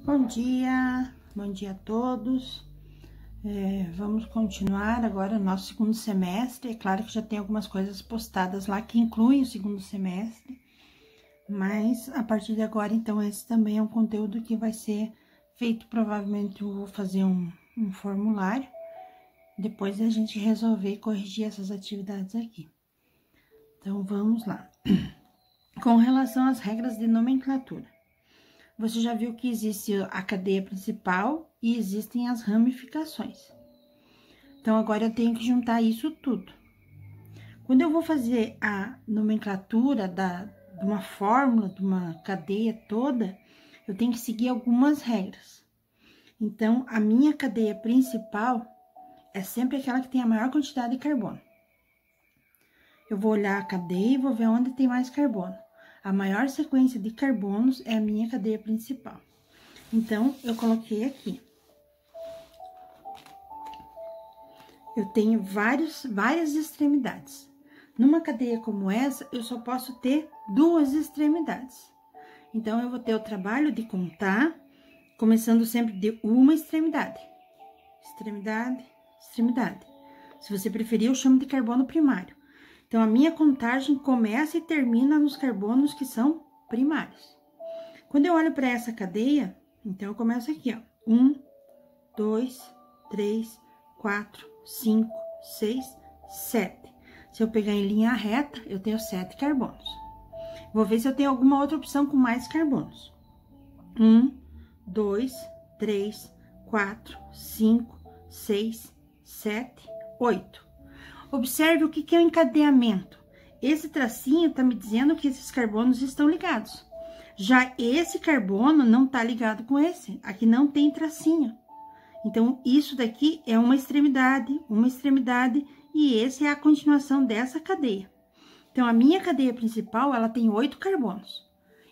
Bom dia a todos. Vamos continuar agora o nosso segundo semestre. É claro que já tem algumas coisas postadas lá que incluem o segundo semestre, mas a partir de agora, então, esse também é um conteúdo que vai ser feito. Provavelmente eu vou fazer um formulário, depois a gente resolver e corrigir essas atividades aqui. Então, vamos lá. Com relação às regras de nomenclatura. Você já viu que existe a cadeia principal e existem as ramificações. Então, agora eu tenho que juntar isso tudo. Quando eu vou fazer a nomenclatura de uma fórmula, de uma cadeia toda, eu tenho que seguir algumas regras. Então, a minha cadeia principal é sempre aquela que tem a maior quantidade de carbono. Eu vou olhar a cadeia e vou ver onde tem mais carbono. A maior sequência de carbonos é a minha cadeia principal. Então, eu coloquei aqui. Eu tenho várias extremidades. Numa cadeia como essa, eu só posso ter duas extremidades. Então, eu vou ter o trabalho de contar, começando sempre de uma extremidade. Extremidade, extremidade. Se você preferir, eu chamo de carbono primário. Então, a minha contagem começa e termina nos carbonos que são primários. Quando eu olho para essa cadeia, então, eu começo aqui, ó. 1, 2, 3, 4, 5, 6, 7. Se eu pegar em linha reta, eu tenho 7 carbonos. Vou ver se eu tenho alguma outra opção com mais carbonos. 1, 2, 3, 4, 5, 6, 7, 8. Observe o que é o encadeamento. Esse tracinho está me dizendo que esses carbonos estão ligados. Já esse carbono não está ligado com esse. Aqui não tem tracinho. Então, isso daqui é uma extremidade, e esse é a continuação dessa cadeia. Então, a minha cadeia principal, ela tem 8 carbonos.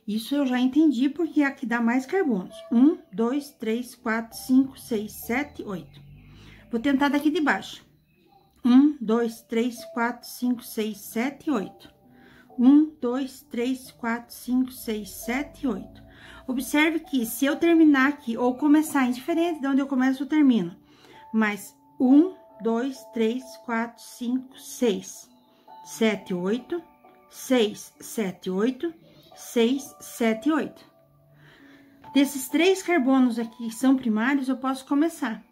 Isso eu já entendi porque é a que dá mais carbonos. 1, 2, 3, 4, 5, 6, 7, 8. Vou tentar daqui de baixo. 1, 2, 3, 4, 5, 6, 7, 8. 1, 2, 3, 4, 5, 6, 7, 8. Observe que se eu terminar aqui, ou começar, indiferente de onde eu começo, eu termino. Mas 1, 2, 3, 4, 5, 6, 7, 8, 6, 7, 8, 6, 7, 8. Desses 3 carbonos aqui que são primários, eu posso começar.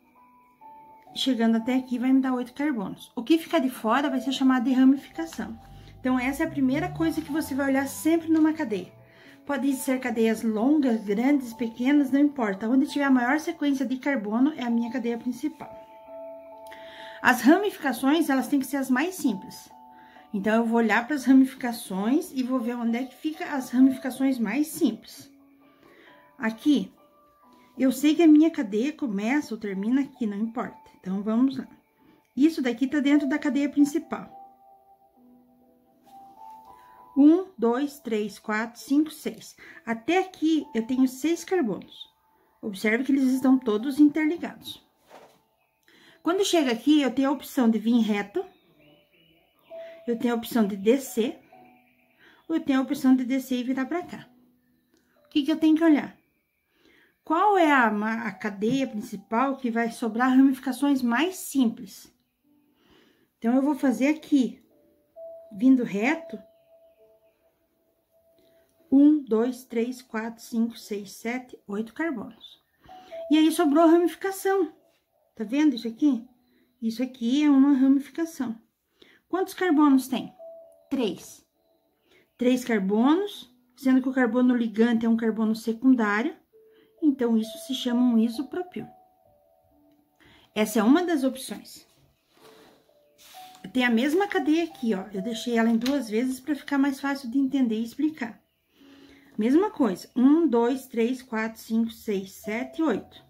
Chegando até aqui, vai me dar 8 carbonos. O que ficar de fora vai ser chamado de ramificação. Então, essa é a primeira coisa que você vai olhar sempre numa cadeia. Pode ser cadeias longas, grandes, pequenas, não importa. Onde tiver a maior sequência de carbono é a minha cadeia principal. As ramificações, elas têm que ser as mais simples. Então, eu vou olhar para as ramificações e vou ver onde é que fica as ramificações mais simples. Aqui, eu sei que a minha cadeia começa ou termina aqui, não importa. Então, vamos lá. Isso daqui tá dentro da cadeia principal. 1, 2, 3, 4, 5, 6. Até aqui, eu tenho 6 carbonos. Observe que eles estão todos interligados. Quando chega aqui, eu tenho a opção de vir reto. Eu tenho a opção de descer. Ou eu tenho a opção de descer e virar pra cá. O que eu tenho que olhar? Qual é a cadeia principal que vai sobrar ramificações mais simples? Então, eu vou fazer aqui, vindo reto, 1, 2, 3, 4, 5, 6, 7, 8 carbonos. E aí, sobrou ramificação. Tá vendo isso aqui? Isso aqui é uma ramificação. Quantos carbonos tem? 3. 3 carbonos, sendo que o carbono ligante é um carbono secundário. Então, isso se chama um isopropil. Essa é uma das opções. Tem a mesma cadeia aqui, ó. Eu deixei ela em 2 vezes para ficar mais fácil de entender e explicar. Mesma coisa. 1, 2, 3, 4, 5, 6, 7, 8.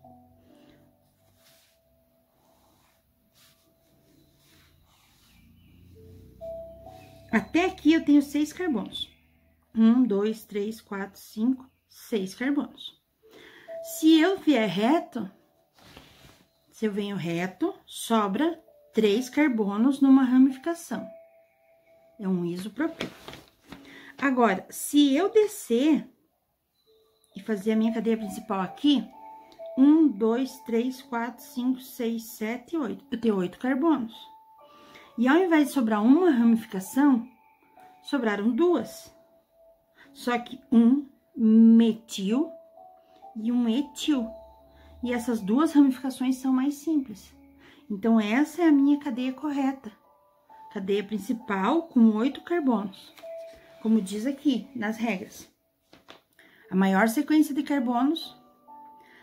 Até aqui eu tenho 6 carbonos. 1, 2, 3, 4, 5, 6 carbonos. Se eu vier reto, se eu venho reto, sobra 3 carbonos numa ramificação. É um isopropil. Agora, se eu descer e fazer a minha cadeia principal aqui, 1, 2, 3, 4, 5, 6, 7, 8. Eu tenho 8 carbonos. E ao invés de sobrar uma ramificação, sobraram 2. Só que um metil e um etil. E essas 2 ramificações são mais simples. Então, essa é a minha cadeia correta. Cadeia principal com 8 carbonos. Como diz aqui nas regras. A maior sequência de carbonos,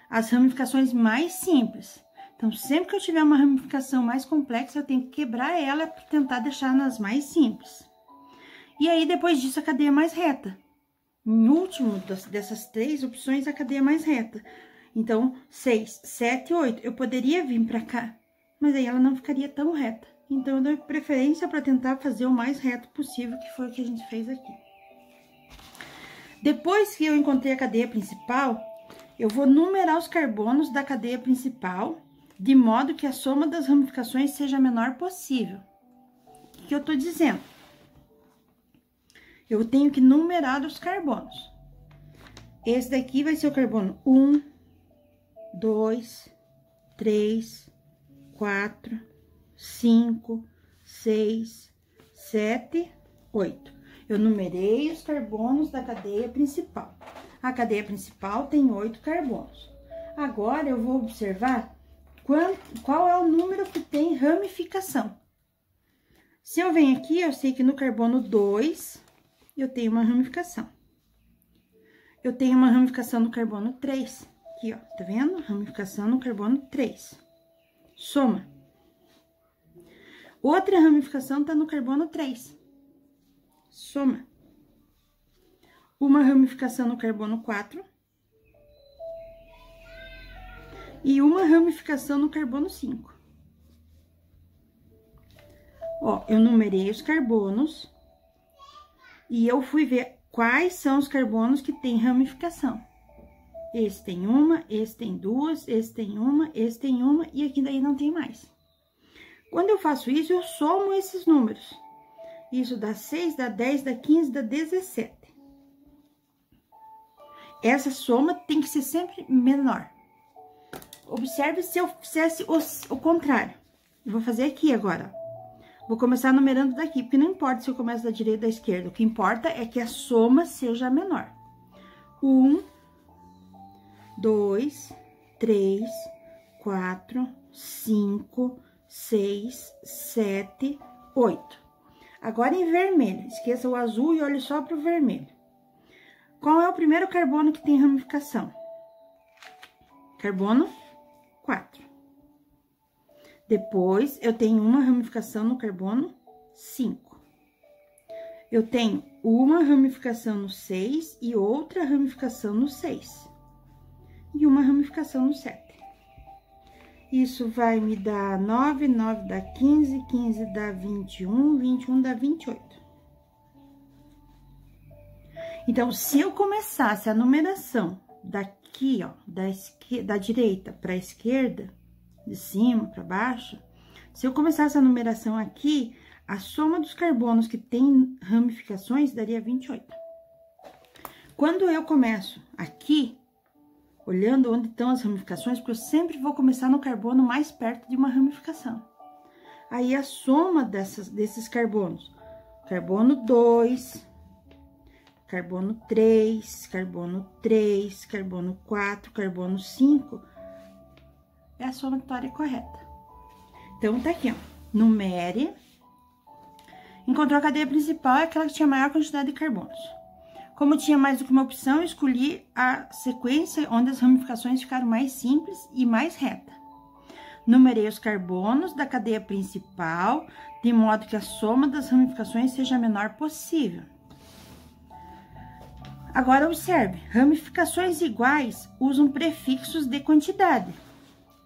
as ramificações mais simples. Então, sempre que eu tiver uma ramificação mais complexa, eu tenho que quebrar ela para tentar deixar nas mais simples. E aí, depois disso, a cadeia mais reta. Em último dessas 3 opções, a cadeia mais reta. Então, 6, 7, 8. Eu poderia vir para cá, mas aí ela não ficaria tão reta. Então, eu dou preferência para tentar fazer o mais reto possível, que foi o que a gente fez aqui. Depois que eu encontrei a cadeia principal, eu vou numerar os carbonos da cadeia principal, de modo que a soma das ramificações seja a menor possível. O que eu tô dizendo? Eu tenho que numerar os carbonos. Esse daqui vai ser o carbono 1, 2, 3, 4, 5, 6, 7, 8. Eu numerei os carbonos da cadeia principal. A cadeia principal tem 8 carbonos. Agora, eu vou observar qual é o número que tem ramificação. Se eu venho aqui, eu sei que no carbono 2, eu tenho uma ramificação. Eu tenho uma ramificação no carbono 3. Aqui, ó, tá vendo? Ramificação no carbono 3. Soma. Outra ramificação tá no carbono 3. Soma. Uma ramificação no carbono 4. E uma ramificação no carbono 5. Ó, eu numerei os carbonos. E eu fui ver quais são os carbonos que tem ramificação. Esse tem uma, esse tem 2, esse tem uma, esse tem uma, e aqui daí não tem mais. Quando eu faço isso, eu somo esses números. Isso dá 6, dá 10, dá 15, dá 17. Essa soma tem que ser sempre menor. Observe se eu fizesse o contrário. Eu vou fazer aqui agora, ó. Vou começar numerando daqui, porque não importa se eu começo da direita ou da esquerda. O que importa é que a soma seja menor. 1, 2, 3, 4, 5, 6, 7, 8. Agora em vermelho. Esqueça o azul e olhe só para o vermelho. Qual é o primeiro carbono que tem ramificação? Carbono 4. Depois, eu tenho uma ramificação no carbono 5. Eu tenho uma ramificação no 6 e outra ramificação no 6. E uma ramificação no 7. Isso vai me dar 9, 9 dá 15, 15 dá 21, 21 dá 28. Então, se eu começasse a numeração daqui, ó, da direita para a esquerda, de cima para baixo, se eu começasse a numeração aqui, a soma dos carbonos que tem ramificações daria 28. Quando eu começo aqui, olhando onde estão as ramificações, porque eu sempre vou começar no carbono mais perto de uma ramificação. Aí, a soma desses carbonos, carbono 2, carbono 3, carbono 3, carbono 4, carbono 5, é a somatória correta. Então, tá aqui, ó. Numere. Encontrou a cadeia principal, é aquela que tinha maior quantidade de carbonos. Como tinha mais do que uma opção, eu escolhi a sequência onde as ramificações ficaram mais simples e mais reta. Numerei os carbonos da cadeia principal, de modo que a soma das ramificações seja a menor possível. Agora, observe. Ramificações iguais usam prefixos de quantidade.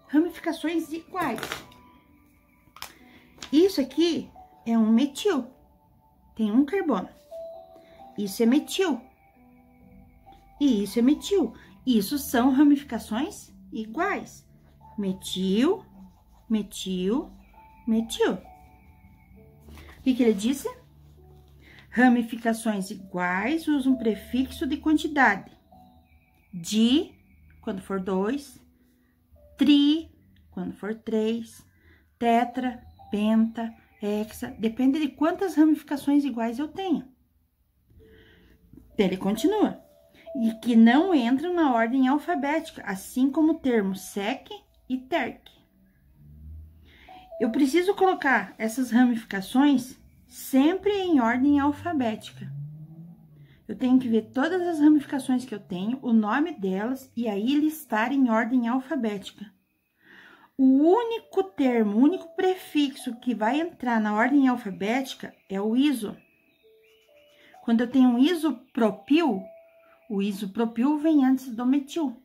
Ramificações iguais. Isso aqui é um metil. Tem um carbono. Isso é metil. E isso é metil. Isso são ramificações iguais. Metil, metil, metil. O que ele disse? Ramificações iguais usam prefixo de quantidade. De, quando for 2, tri, quando for 3, tetra, penta, hexa, depende de quantas ramificações iguais eu tenho. Ele continua. E que não entram na ordem alfabética, assim como o termo sec e terc. Eu preciso colocar essas ramificações sempre em ordem alfabética. Eu tenho que ver todas as ramificações que eu tenho, o nome delas, e aí listar em ordem alfabética. O único termo, o único prefixo que vai entrar na ordem alfabética é o iso. Quando eu tenho um isopropil, o isopropil vem antes do metil,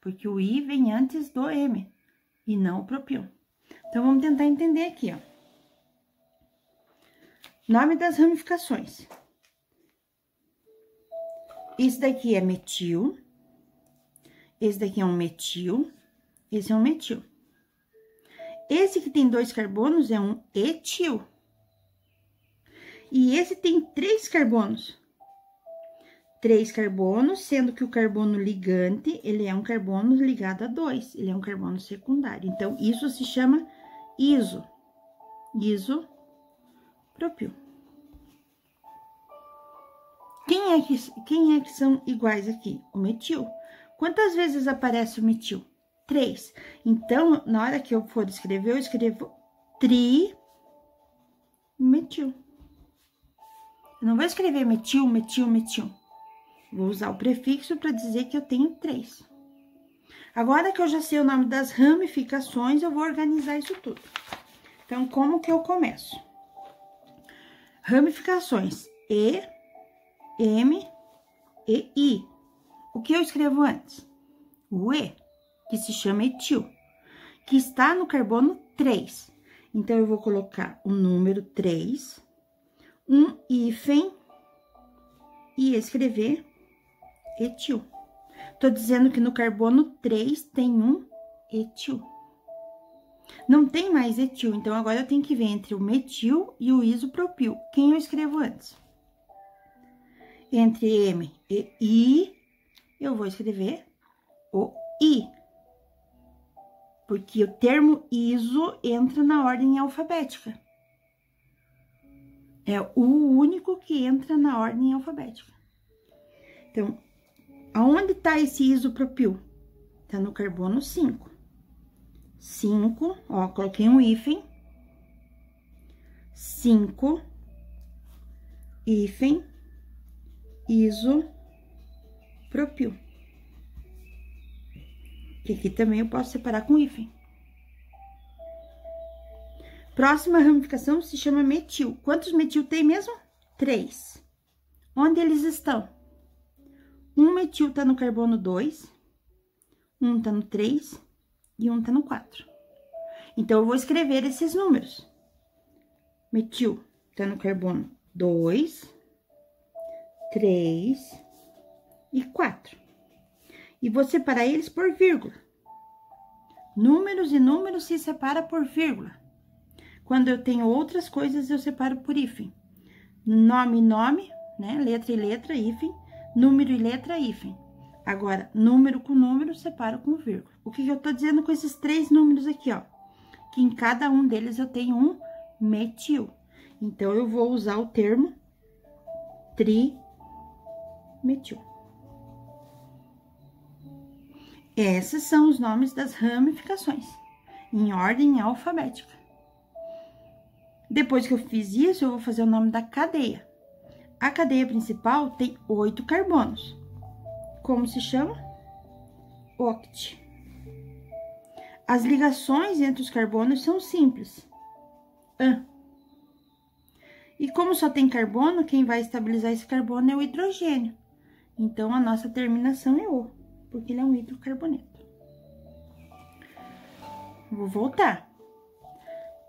porque o I vem antes do M, e não o propil. Então, vamos tentar entender aqui, ó. Nome das ramificações. Esse daqui é metil, esse daqui é um metil, esse é um metil. Esse que tem 2 carbonos é um etil. E esse tem 3 carbonos. 3 carbonos, sendo que o carbono ligante, ele é um carbono ligado a 2, ele é um carbono secundário. Então, isso se chama iso, isopropil. Quem é que são iguais aqui? O metil. Quantas vezes aparece o metil? 3. Então, na hora que eu for escrever, eu escrevo trimetil. Eu não vou escrever metil, metil, metil. Vou usar o prefixo para dizer que eu tenho 3. Agora que eu já sei o nome das ramificações, eu vou organizar isso tudo. Então, como que eu começo? Ramificações E, M e I. O que eu escrevo antes? O E, que se chama etil, que está no carbono 3. Então, eu vou colocar o número 3, um hífen e escrever etil. Tô dizendo que no carbono 3 tem um etil. Não tem mais etil, então agora eu tenho que ver entre o metil e o isopropil. Quem eu escrevo antes? Entre M e I, eu vou escrever o I. Porque o termo iso entra na ordem alfabética. É o único que entra na ordem alfabética. Então, aonde está esse isopropil? Está no carbono 5. 5, ó, coloquei um hífen. 5, hífen, isopropil. Que aqui também eu posso separar com hífen. Próxima ramificação se chama metil. Quantos metil tem mesmo? 3. Onde eles estão? Um metil tá no carbono 2, um tá no 3 e um tá no 4. Então, eu vou escrever esses números. Metil tá no carbono 2, 3 e 4. E vou separar eles por vírgula. Números e números se separa por vírgula. Quando eu tenho outras coisas, eu separo por hífen. Nome e nome, né? Letra e letra, hífen. Número e letra, hífen. Agora, número com número, separo com vírgula. O que eu tô dizendo com esses 3 números aqui, ó? Que em cada um deles eu tenho um metil. Então, eu vou usar o termo trimetil. Esses são os nomes das ramificações, em ordem alfabética. Depois que eu fiz isso, eu vou fazer o nome da cadeia. A cadeia principal tem 8 carbonos. Como se chama? Oct. As ligações entre os carbonos são simples. An. E como só tem carbono, quem vai estabilizar esse carbono é o hidrogênio. Então, a nossa terminação é O, porque ele é um hidrocarboneto. Vou voltar.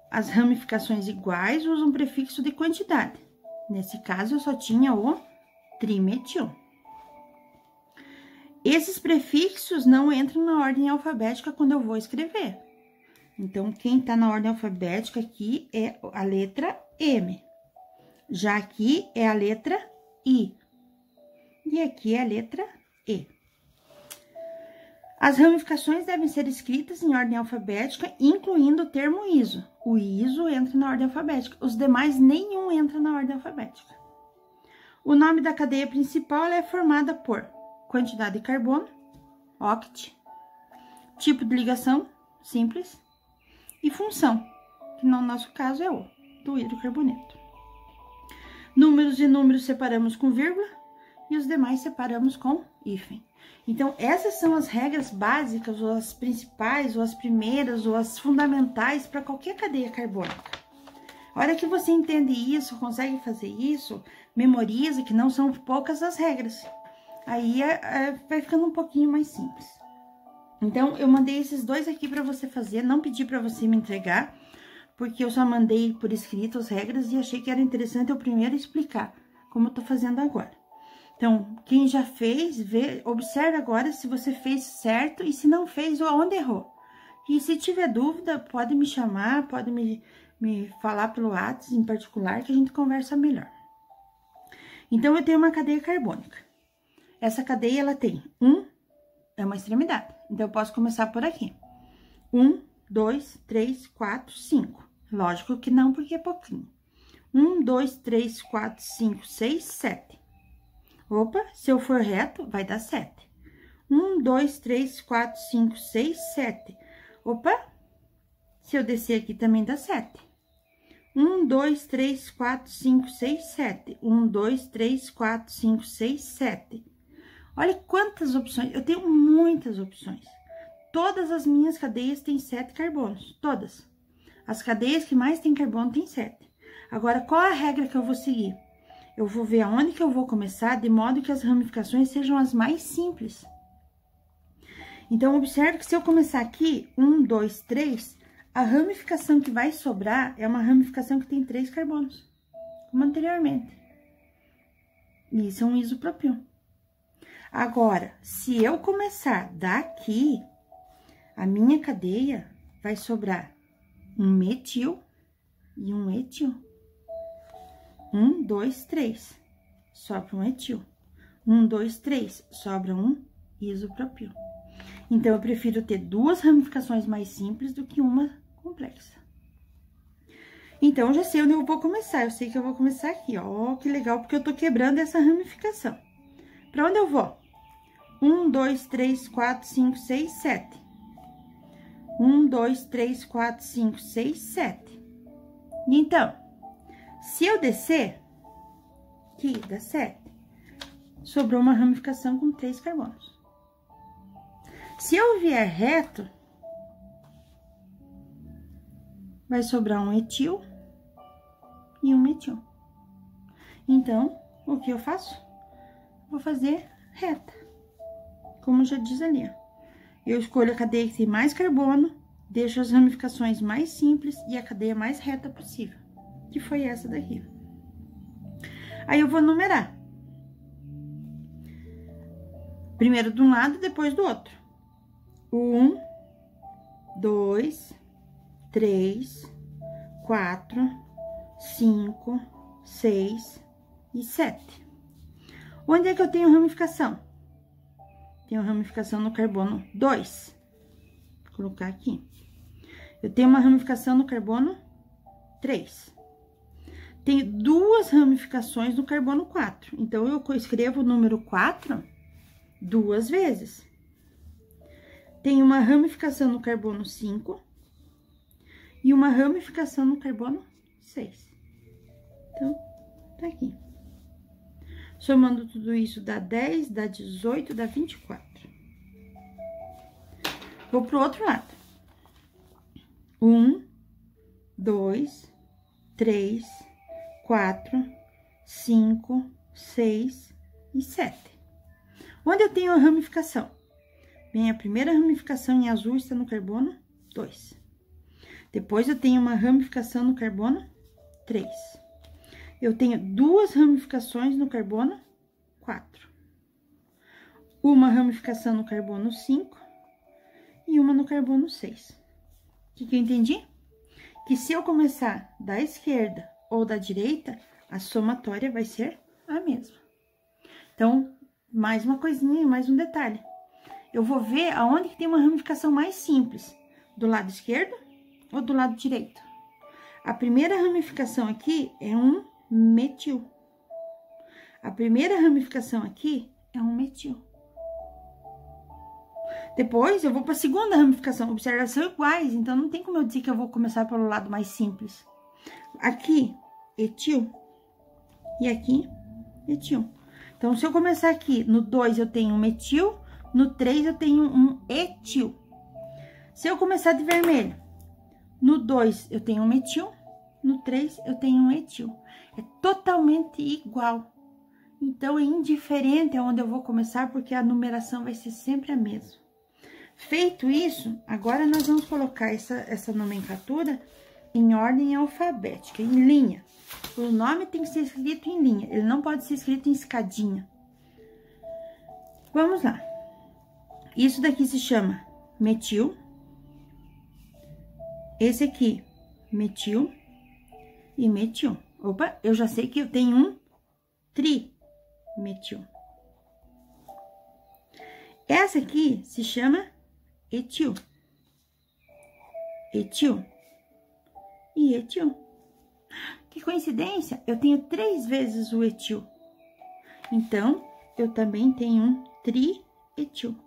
As ramificações iguais usam prefixo de quantidade. Nesse caso, eu só tinha o trimetil. Esses prefixos não entram na ordem alfabética quando eu vou escrever. Então, quem tá na ordem alfabética aqui é a letra M. Já aqui é a letra I. E aqui é a letra E. As ramificações devem ser escritas em ordem alfabética, incluindo o termo ISO. O ISO entra na ordem alfabética, os demais nenhum entra na ordem alfabética. O nome da cadeia principal é formada por quantidade de carbono, oct, tipo de ligação, simples, e função, que no nosso caso é o do hidrocarboneto. Números e números separamos com vírgula e os demais separamos com hífen. Então, essas são as regras básicas, ou as principais, ou as primeiras, ou as fundamentais para qualquer cadeia carbônica. A hora que você entende isso, consegue fazer isso, memoriza que não são poucas as regras. Aí vai ficando um pouquinho mais simples. Então, eu mandei esses dois aqui para você fazer, não pedi para você me entregar, porque eu só mandei por escrito as regras e achei que era interessante eu primeiro explicar, como eu tô fazendo agora. Então, quem já fez, observe agora se você fez certo e se não fez ou onde errou. E se tiver dúvida, pode me chamar, pode me falar pelo WhatsApp em particular, que a gente conversa melhor. Então, eu tenho uma cadeia carbônica. Essa cadeia, ela tem é uma extremidade. Então, eu posso começar por aqui. 1, 2, 3, 4, 5. Lógico que não, porque é pouquinho. 1, 2, 3, 4, 5, 6, 7. Opa, se eu for reto, vai dar 7. 1, 2, 3, 4, 5, 6, 7. Opa, se eu descer aqui também dá 7. 1, 2, 3, 4, 5, 6, 7. 1, 2, 3, 4, 5, 6, 7. Olha quantas opções, eu tenho muitas opções. Todas as minhas cadeias têm 7 carbonos, todas. As cadeias que mais têm carbono têm 7. Agora, qual a regra que eu vou seguir? Eu vou ver aonde que eu vou começar, de modo que as ramificações sejam as mais simples. Então, observe que se eu começar aqui, 1, 2, 3, a ramificação que vai sobrar é uma ramificação que tem 3 carbonos, como anteriormente. E isso é um isopropil. Agora, se eu começar daqui, a minha cadeia vai sobrar um metil e um etil. 1, 2, 3, sobra um etil. 1, 2, 3, sobra um isopropil. Então, eu prefiro ter 2 ramificações mais simples do que uma complexa. Então, eu já sei onde eu vou começar. Eu sei que eu vou começar aqui, ó. Que legal, porque eu tô quebrando essa ramificação. Pra onde eu vou? 1, 2, 3, 4, 5, 6, 7. 1, 2, 3, 4, 5, 6, 7. Então, se eu descer, aqui dá 7, sobrou uma ramificação com 3 carbonos. Se eu vier reto, vai sobrar um etil e um metil. Então, o que eu faço? Vou fazer reta, como já diz ali, ó. Eu escolho a cadeia que tem mais carbono, deixo as ramificações mais simples e a cadeia mais reta possível, que foi essa daqui. Aí, eu vou numerar. Primeiro de um lado, depois do outro. 1, 2, 3, 4, 5, 6 e 7. Onde é que eu tenho ramificação? Tenho ramificação no carbono 2. Vou colocar aqui. Eu tenho uma ramificação no carbono 3. Tenho 2 ramificações no carbono 4. Então, eu escrevo o número 4 2 vezes. Tenho uma ramificação no carbono 5 e uma ramificação no carbono 6. Então, tá aqui. Somando tudo isso, dá 10, dá 18, dá 24. Vou pro outro lado. 1, 2, 3, 4, 5, 6 e 7. Onde eu tenho a ramificação? Bem, a primeira ramificação em azul está no carbono 2. Depois, eu tenho uma ramificação no carbono 3. Eu tenho 2 ramificações no carbono 4. Uma ramificação no carbono 5 e uma no carbono 6. O que eu entendi? Que se eu começar da esquerda ou da direita, a somatória vai ser a mesma. Então, mais uma coisinha, mais um detalhe. eu vou ver aonde que tem uma ramificação mais simples, do lado esquerdo ou do lado direito. A primeira ramificação aqui é um metil. A primeira ramificação aqui é um metil. Depois, eu vou para a segunda ramificação. Observa, são iguais, então não tem como eu dizer que eu vou começar pelo lado mais simples. Aqui, etil. E aqui, etil. Então, se eu começar aqui, no 2 eu tenho um metil, no 3 eu tenho um etil. Se eu começar de vermelho, no 2 eu tenho um metil, no 3 eu tenho um etil. É totalmente igual. Então, é indiferente aonde eu vou começar, porque a numeração vai ser sempre a mesma. Feito isso, agora nós vamos colocar essa nomenclatura em ordem alfabética, em linha. O nome tem que ser escrito em linha, ele não pode ser escrito em escadinha. Vamos lá. Isso daqui se chama metil. Esse aqui, metil e metil. Opa, eu já sei que eu tenho um trimetil. Essa aqui se chama etil. Etil e etil. Que coincidência, eu tenho 3 vezes o etil. Então, eu também tenho um trietil.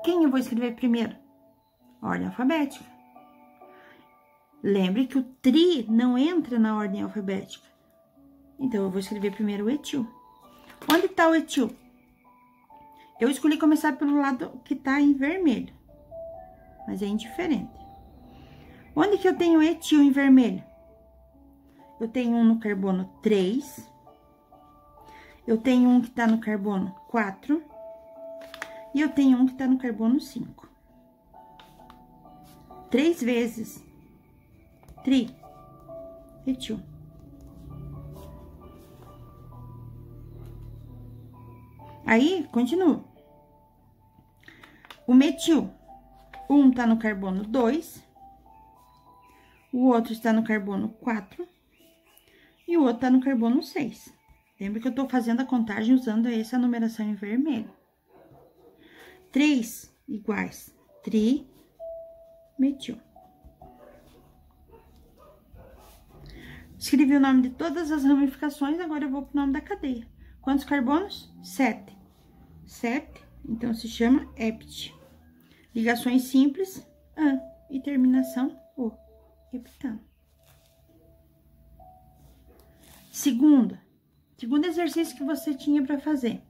Quem eu vou escrever primeiro? Ordem alfabética. Lembre que o tri não entra na ordem alfabética. Então, eu vou escrever primeiro o etil. Onde está o etil? Eu escolhi começar pelo lado que tá em vermelho, mas é indiferente. Onde que eu tenho etil em vermelho? Eu tenho um no carbono 3, eu tenho um que tá no carbono 4, e eu tenho um que tá no carbono 5. 3 vezes trietil. Aí, continua. O metil, um tá no carbono 2, o outro está no carbono 4 e o outro tá no carbono 6. Lembra que eu tô fazendo a contagem usando essa numeração em vermelho. 3 iguais trimetil. Escrevi o nome de todas as ramificações, agora eu vou pro nome da cadeia. Quantos carbonos? 7. 7, então se chama hept. Ligações simples, an, e terminação o, heptano. Segundo exercício que você tinha para fazer.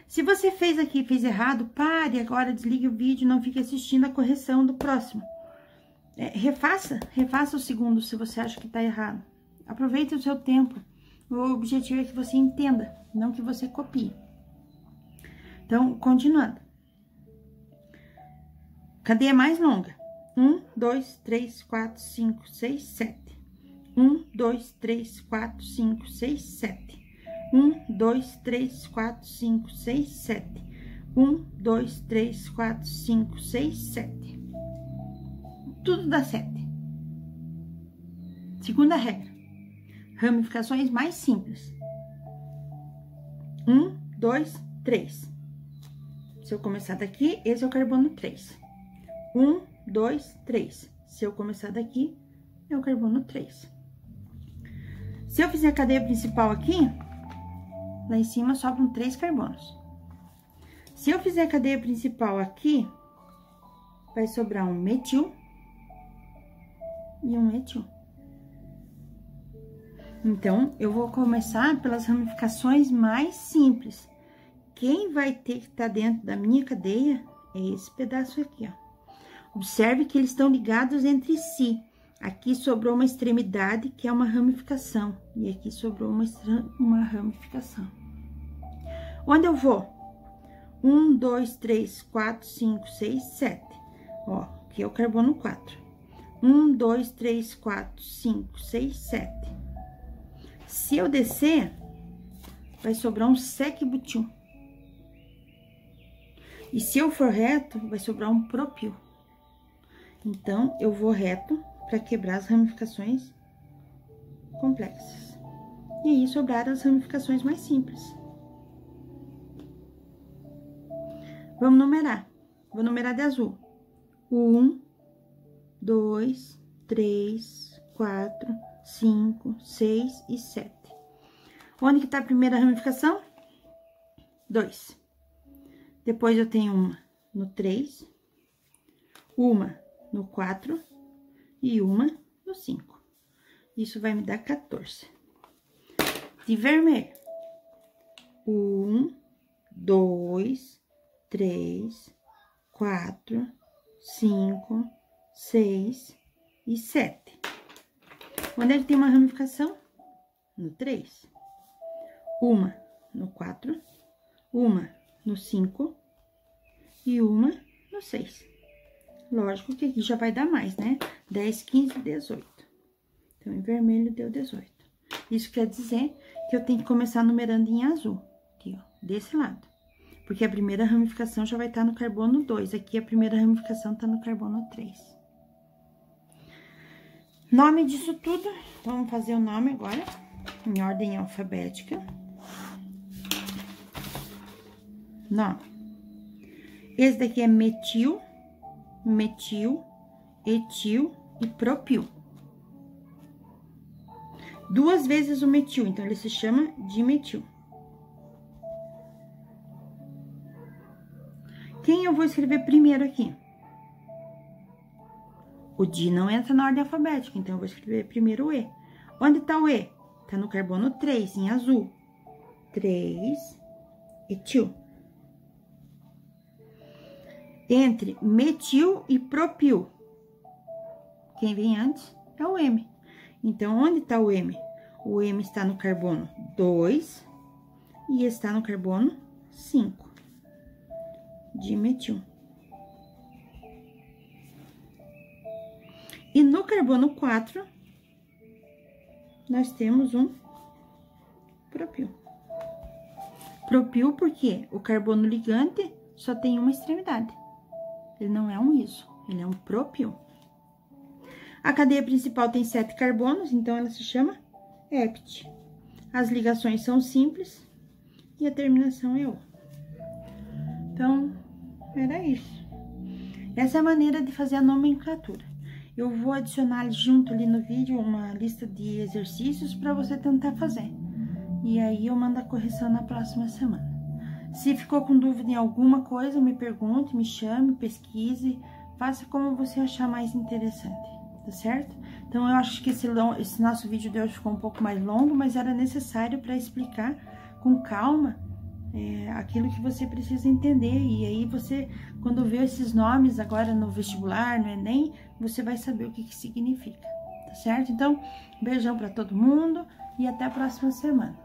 Se você fez aqui e fez errado, pare agora, desligue o vídeo, não fique assistindo a correção do próximo. Refaça o segundo se você acha que tá errado. Aproveite o seu tempo. O objetivo é que você entenda, não que você copie. Então, continuando. Cadeia mais longa. 1, 2, 3, 4, 5, 6, 7. 1, 2, 3, 4, 5, 6, 7. 1, 2, 3, 4, 5, 6, 7. 1, 2, 3, 4, 5, 6, 7. Tudo dá 7. Segunda regra. Ramificações mais simples. 1, 2, 3. Se eu começar daqui, esse é o carbono 3. 1, 2, 3. Se eu começar daqui, é o carbono 3. Se eu fizer a cadeia principal aqui, lá em cima sobram 3 carbonos. Se eu fizer a cadeia principal aqui, vai sobrar um metil e um etil. Então, eu vou começar pelas ramificações mais simples. Quem vai ter que estar dentro da minha cadeia é esse pedaço aqui, ó. Observe que eles estão ligados entre si. Aqui sobrou uma extremidade, que é uma ramificação. E aqui sobrou uma ramificação. Onde eu vou? 1, 2, 3, 4, 5, 6, 7. Ó, aqui é o carbono 4. 1, 2, 3, 4, 5, 6, 7. Se eu descer, vai sobrar um sec-butil. E se eu for reto, vai sobrar um propil. Então, eu vou reto para quebrar as ramificações complexas. E aí, sobraram as ramificações mais simples. Vamos numerar. Vou numerar de azul. 1, 2, 3, 4, 5, 6 e 7. Onde que tá a primeira ramificação? 2. Depois eu tenho uma no 3, uma no 4 e uma no 5. Isso vai me dar 14. De vermelho. 1, 2, 3, 4, 5, 6 e 7. Onde ele tem uma ramificação? No 3. Uma no 4, uma no 5 e uma no 6. Lógico que aqui já vai dar mais, né? 10, 15, 18. Então, em vermelho deu 18. Isso quer dizer que eu tenho que começar numerando em azul. Aqui, ó, desse lado. Porque a primeira ramificação já vai estar no carbono 2. Aqui a primeira ramificação tá no carbono 3. Nome disso tudo, vamos fazer o nome agora, em ordem alfabética. Nome. Esse daqui é metil, metil, etil e propil. 2 vezes o metil, então ele se chama dimetil. Quem eu vou escrever primeiro aqui? O di não entra na ordem alfabética, então eu vou escrever primeiro o e. Onde tá o e? Tá no carbono 3, em azul. 3, etil. Entre metil e propil, quem vem antes é o M. Então, onde tá o M? O M está no carbono 2 e está no carbono 5. Dimetil. E no carbono 4, nós temos um propil. Propil porque o carbono ligante só tem uma extremidade. Ele não é um iso, ele é um propil. A cadeia principal tem 7 carbonos, então ela se chama hept. As ligações são simples e a terminação é O. Então, era isso. Essa é a maneira de fazer a nomenclatura. Eu vou adicionar junto ali no vídeo uma lista de exercícios para você tentar fazer. E aí, eu mando a correção na próxima semana. Se ficou com dúvida em alguma coisa, me pergunte, me chame, pesquise, faça como você achar mais interessante, tá certo? Então, eu acho que esse nosso vídeo de hoje ficou um pouco mais longo, mas era necessário para explicar com calma aquilo que você precisa entender. E aí, você, quando vê esses nomes agora no vestibular, no Enem, você vai saber o que significa, tá certo? Então, beijão para todo mundo e até a próxima semana.